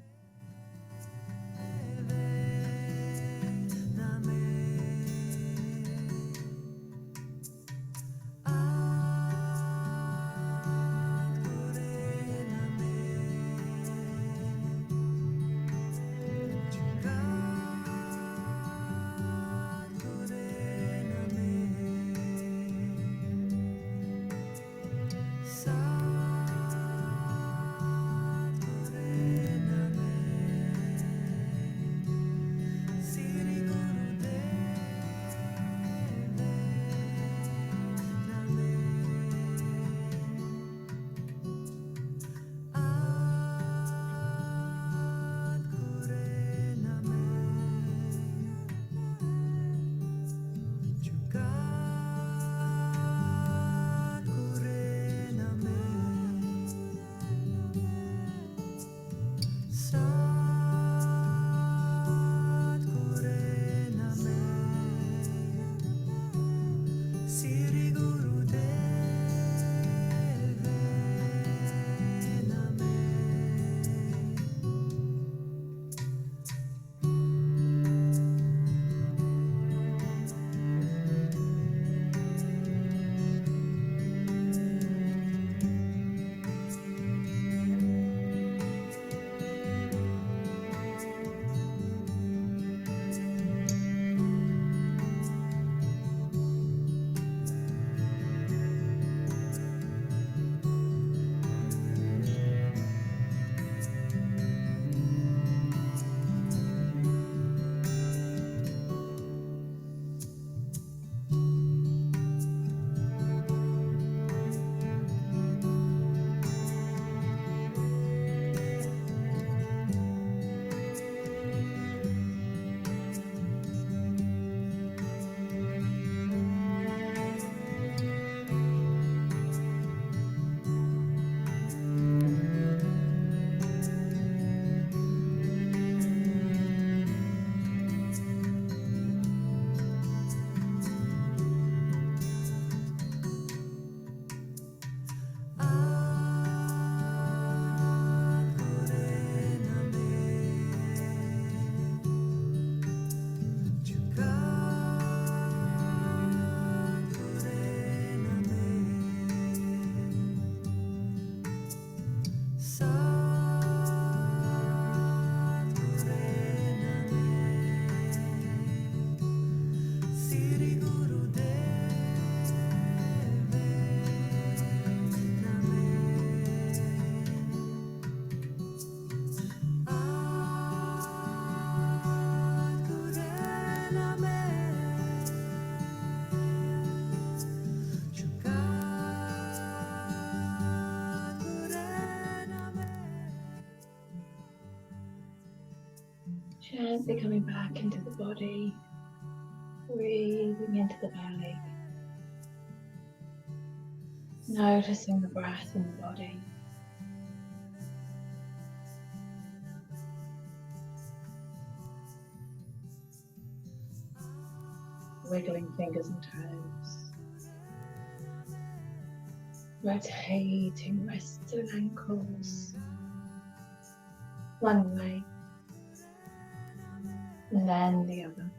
Gently coming back into the body, breathing into the belly, noticing the breath in the body. Wiggling fingers and toes, rotating wrists and ankles one way and then the other.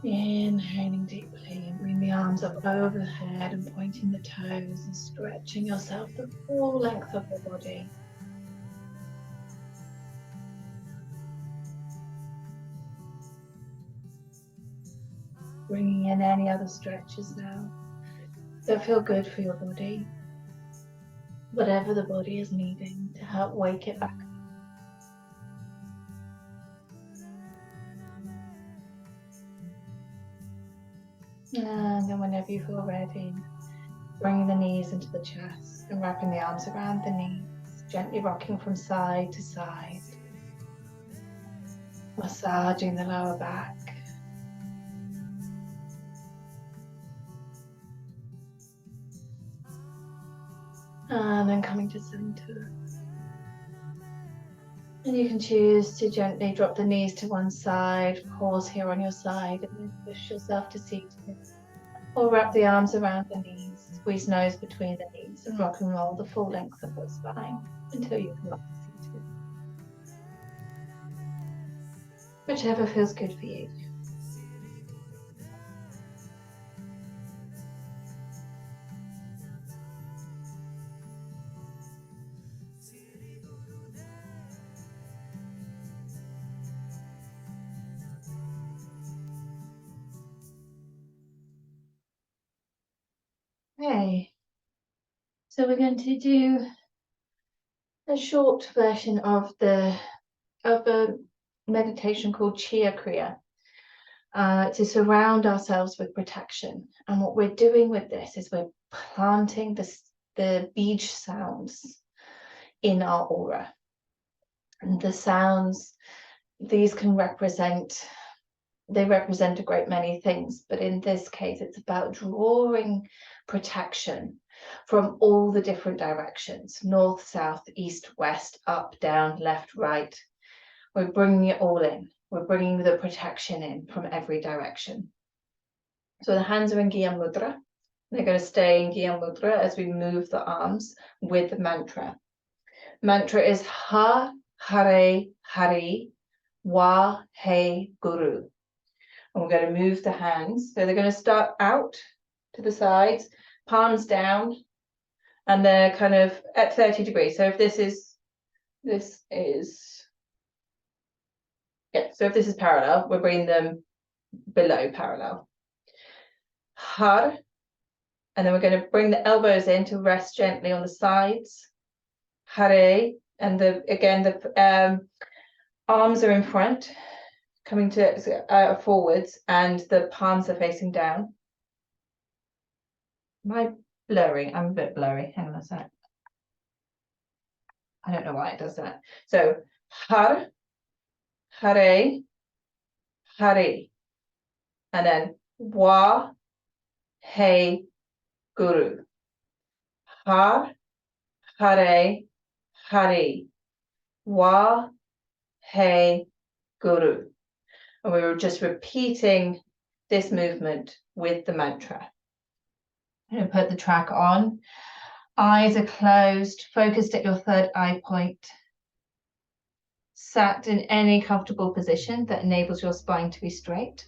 Inhaling deeply and bring the arms up over the head and pointing the toes and stretching yourself the full length of the body. Bringing in any other stretches now that feel good for your body. Whatever the body is needing to help wake it back up. And then whenever you feel ready, bringing the knees into the chest and wrapping the arms around the knees, gently rocking from side to side, massaging the lower back. And then coming to center. And you can choose to gently drop the knees to one side, pause here on your side, and then push yourself to seated. Or wrap the arms around the knees, squeeze nose between the knees, and rock and roll the full length of your spine until you can lie seated. Whichever feels good for you. Okay, so we're going to do a short version of a meditation called Chia Kriya, to surround ourselves with protection. And what we're doing with this is we're planting the bij sounds in our aura. And the sounds, these can represent a great many things, but in this case, it's about drawing protection from all the different directions: north, south, east, west, up, down, left, right. We're bringing it all in. We're bringing the protection in from every direction. So the hands are in Gyan Mudra. They're going to stay in Gyan Mudra as we move the arms with the mantra. Mantra is Ha, Hare, Hari, Wa, He, Guru. And we're going to move the hands. So they're going to start out to the sides, palms down, and they're kind of at 30 degrees. So if this is parallel, we're bringing them below parallel. Har, and then we're going to bring the elbows in to rest gently on the sides. Hare, and the arms are in front, coming to forwards, and the palms are facing down. Am I blurring? I'm a bit blurry. Hang on a sec. I don't know why it does that. So Har, Hare, Hari, and then Wa, He, Guru. Har, Hare, Hari, Wa, He, Guru. And we were just repeating this movement with the mantra. I'm going to put the track on. Eyes are closed, focused at your third eye point. Sat in any comfortable position that enables your spine to be straight.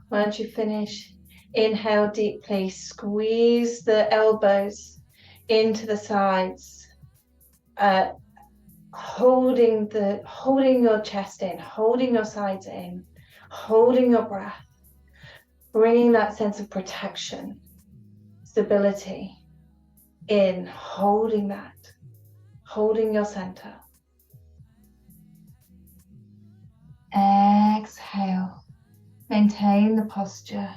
Once you finish, inhale deeply, squeeze the elbows into the sides, holding your chest in, holding your sides in, holding your breath, bringing that sense of protection, stability in, holding that, holding your center. Exhale, maintain the posture.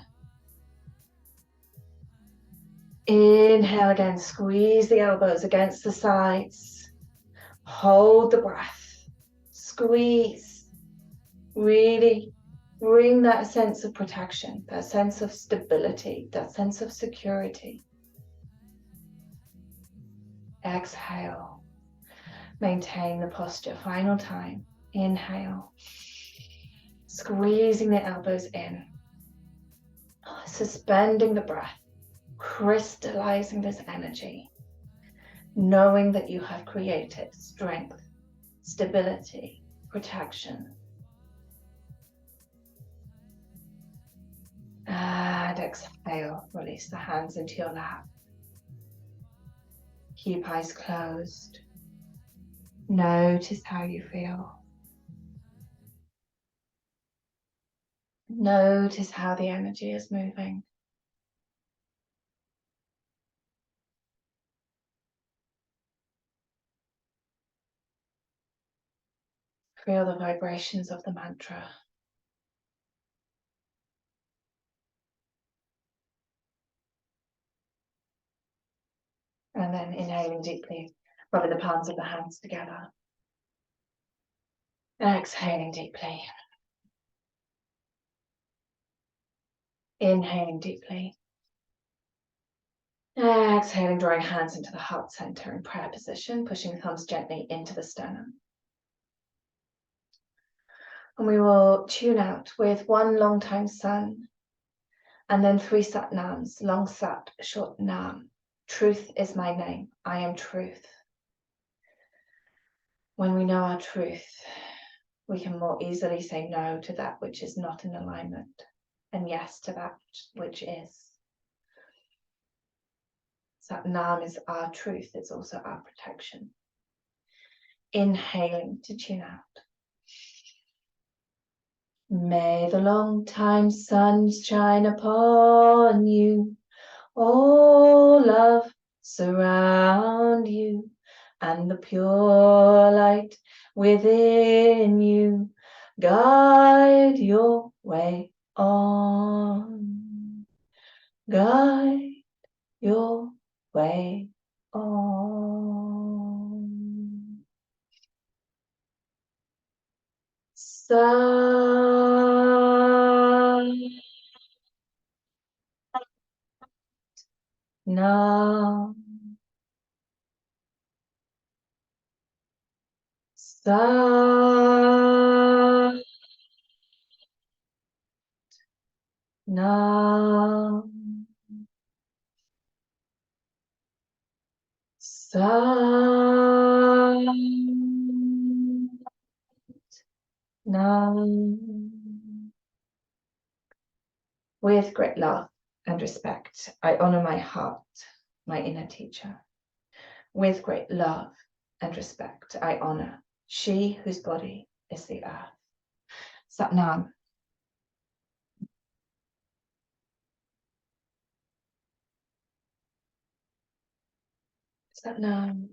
Inhale again, squeeze the elbows against the sides. Hold the breath, squeeze. Really bring that sense of protection, that sense of stability, that sense of security. Exhale, maintain the posture. Final time, inhale, squeezing the elbows in, suspending the breath, crystallizing this energy, knowing that you have created strength, stability, protection. And exhale, release the hands into your lap. Keep eyes closed. Notice how you feel. Notice how the energy is moving. Feel the vibrations of the mantra. And then inhaling deeply, rubbing the palms of the hands together. Exhaling deeply. Inhaling deeply. Exhaling, drawing hands into the heart center in prayer position, pushing thumbs gently into the sternum. And we will tune out with one long time sun, and then 3 sat nams, long sat, short nam. Truth is my name, I am truth. When we know our truth, we can more easily say no to that which is not in alignment, and yes to that which is. Sat Nam is our truth, it's also our protection. Inhaling to tune out. May the long time sun shine upon you, all love surround you, and the pure light within you guide your way on. Guide your way on. Nam. Nam. Nam. Nam. With great love and respect, I honor my heart, my inner teacher. With great love and respect, I honor she whose body is the earth. Sat Nam. Sat Nam.